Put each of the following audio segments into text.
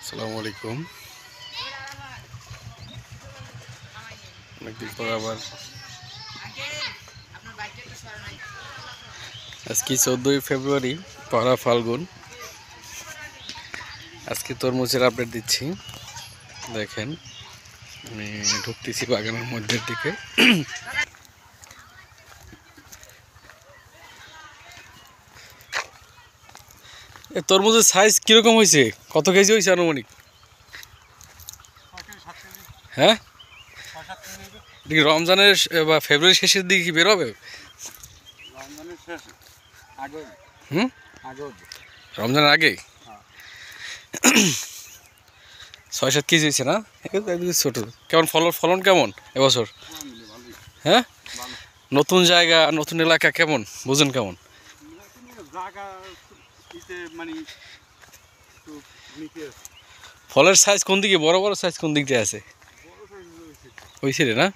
আসসালামু আলাইকুম। অনেকদিন পর আবার আজকে 14ই ফেব্রুয়ারি, পহেলা ফাল্গুন। আজকে তরমুজের আপডেট দিচ্ছি। দেখেন, আমি ঢুকতেছি বাগানের মধ্যের দিকে। তরমুজের সাইজ কিরকম হয়েছে? কত কেজি হয়েছে আনুমানিক? হ্যাঁ, রমজানের বা ফেব্রুয়ারি শেষের দিকে কি বেরোবে? রমজানের আগে 6-7 কেজি হয়েছে না? ছোট। কেমন ফলন কেমন এবছর? হ্যাঁ, নতুন জায়গা, নতুন এলাকা, কেমন বুঝেন? কেমন ফলের সাইজ কোন দিকে? বড় বড় সাইজ কোন দিক দিয়ে আছে? ওই সাইডে না?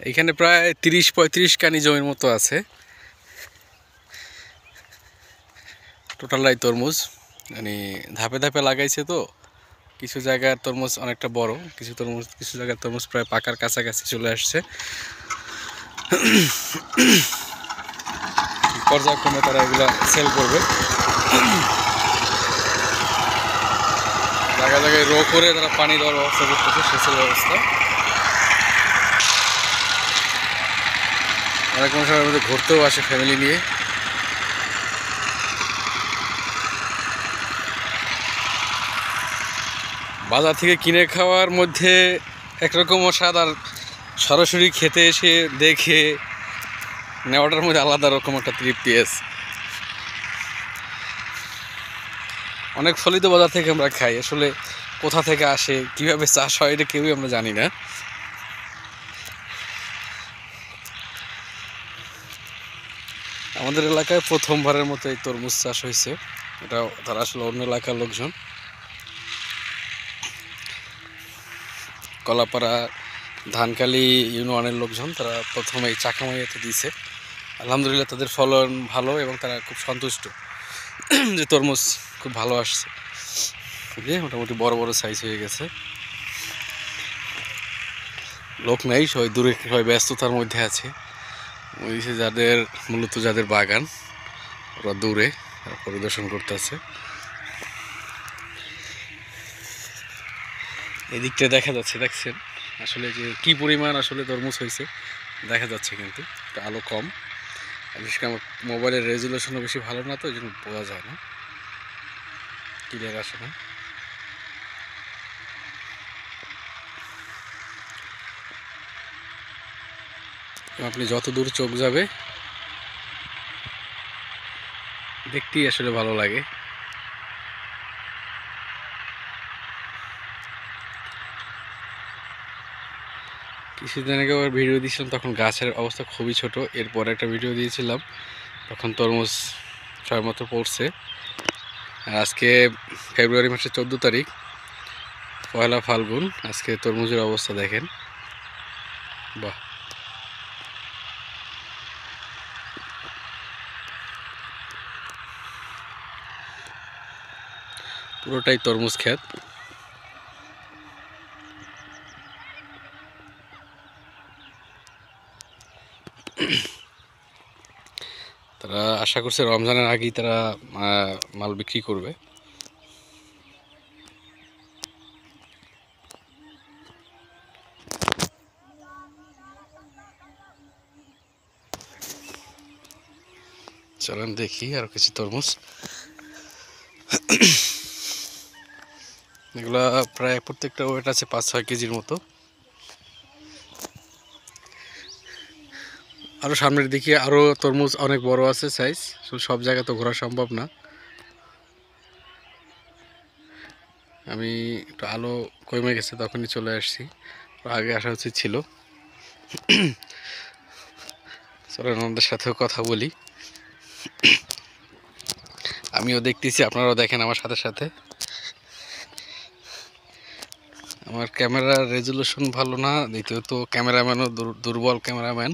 এখানে প্রায় 30-35 কানি জমির মতো আছে টোটালটাই তরমুজ। মানে ধাপে ধাপে লাগাইছে তো, কিছু জায়গার তরমুজ অনেকটা বড়, কিছু জায়গার তরমুজ প্রায় পাকার কাছাকাছি চলে আসছে। পর্যায়ক্রমে তারা এগুলা সেল করবে। জায়গায় জায়গায় রো করে তারা পানি দেওয়ার ব্যবস্থা করতেছে, সেচের ব্যবস্থা। অনেক মানুষ আমাদের মধ্যে ঘুরতেও আসে ফ্যামিলি নিয়ে। বাজার থেকে কিনে খাওয়ার মধ্যে একরকম স্বাদ, আর সরাসরি খেতে এসে দেখে নেওয়াটার মধ্যে আলাদা রকম একটা তৃপ্তি আছে। অনেক ফলই তো বাজার থেকে আমরা খাই, আসলে কোথা থেকে আসে, কিভাবে চাষ হয়, এটা কেউই আমরা জানি না। আমাদের এলাকায় প্রথমবারের মতো এই তরমুজ চাষ হয়েছে। এটা তারা আসলে অন্য এলাকার লোকজন, কলাপাড়া ধানকালি ইউনিয়নের লোকজন, তারা প্রথমে এই চাকামাইয়াতে দিয়েছে। আলহামদুলিল্লাহ তাদের ফলন ভালো এবং তারা খুব সন্তুষ্ট যে তরমুজ খুব ভালো আসছে। মোটামুটি বড় বড় সাইজ হয়ে গেছে। লোক নেই, সবাই দূরে, সবাই ব্যস্ততার মধ্যে আছে। ওই যাদের বাগান, ওরা দূরে পরিদর্শন করতেছে। এদিকটা দেখা যাচ্ছে, দেখছেন আসলে যে কি পরিমাণ আসলে তরমুজ হয়েছে দেখা যাচ্ছে, কিন্তু আলো কম। বিশেষ করে আমার মোবাইলের রেজুলেশনও বেশি ভালো না, তো এই জন্য বোঝা যায় না, ক্লিয়ার আসে না। আপনি যত দূর চোখ যাবে দেখতেই আসলে ভালো লাগে। কিছুদিন আগে আবার ভিডিও দিয়েছিলাম, তখন গাছের অবস্থা খুবই ছোট। এরপর একটা ভিডিও দিয়েছিলাম, তখন তরমুজ সবেমাত্র পড়ছে। আর আজকে ফেব্রুয়ারি মাসের 14 তারিখ, পয়লা ফাল্গুন। আজকে তরমুজের অবস্থা দেখেন, বাহ! পুরোটাই তরমুজ ক্ষেত। তারা আশা করছে রমজানের আগেই তারা মাল বিক্রি করবে। চলেন দেখি আর কিছু তরমুজ। এগুলা প্রায় প্রত্যেকটা ওয়েট আছে 5-6 কেজির মতো। আরও সামনের দিকে আরও তরমুজ অনেক বড় আছে সাইজ, সব জায়গা তো ঘোরা সম্ভব না। আমি একটু আলো কমে গেছে তখনই চলে আসছি, আগে আসা উচিত ছিল। চলেন আমাদের সাথেও কথা বলি, আমিও দেখতেছি, আপনারাও দেখেন আমার সাথে সাথে। আমার ক্যামেরার রেজুলেশন ভালো না, দ্বিতীয়ত ক্যামেরাম্যানও দুর্বল ক্যামেরাম্যান।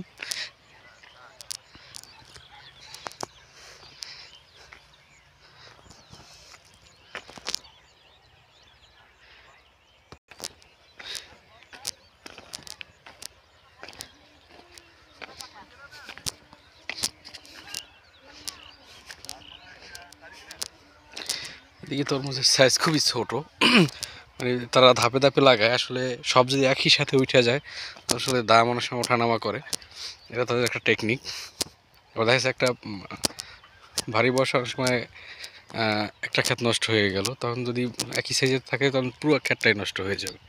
এদিকে তরমুজের সাইজ খুবই ছোট, মানে তারা ধাপে ধাপে লাগায়। আসলে সব যদি একই সাথে উঠে যায় আসলে দাম অনেক সময় ওঠানামা করে, এটা তাদের একটা টেকনিক। এবার দেখা যাচ্ছে একটা ভারী বর্ষার সময় একটা ক্ষেত নষ্ট হয়ে গেল, তখন যদি একই সাইজের থাকে তখন পুরো ক্ষেতটাই নষ্ট হয়ে যাবে।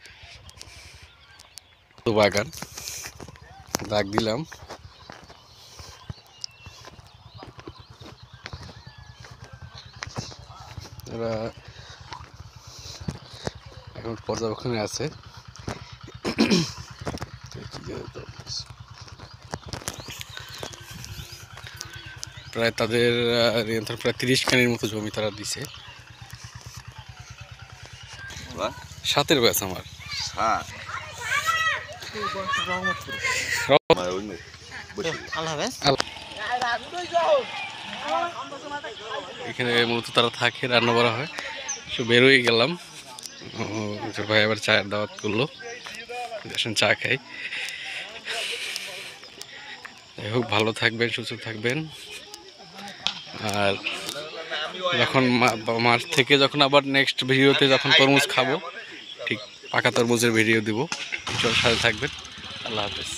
তো বাগান দাগ দিলাম, এরা এখন পর্যবেক্ষণে আছে। প্রায় তাদের নিয়ন্ত্রণ প্রায় 30 খানির মতো জমি তারা দিছে। সাতের ব্যাচ আমার। এখানে মূলত তারা থাকে, রান্না করা হয়। সব বেরোই গেলাম, ভাই আবার চায়ের দাওয়াত করলো, চা খাই। যাই হোক, ভালো থাকবেন, সুস্থ থাকবেন। আর যখন মার্চ থেকে যখন আবার নেক্সট ভিডিওতে যখন তরমুজ খাবো, ঠিক পাকা তরমুজের ভিডিও দিব, সাথে থাকবেন। আল্লাহ হাফেজ।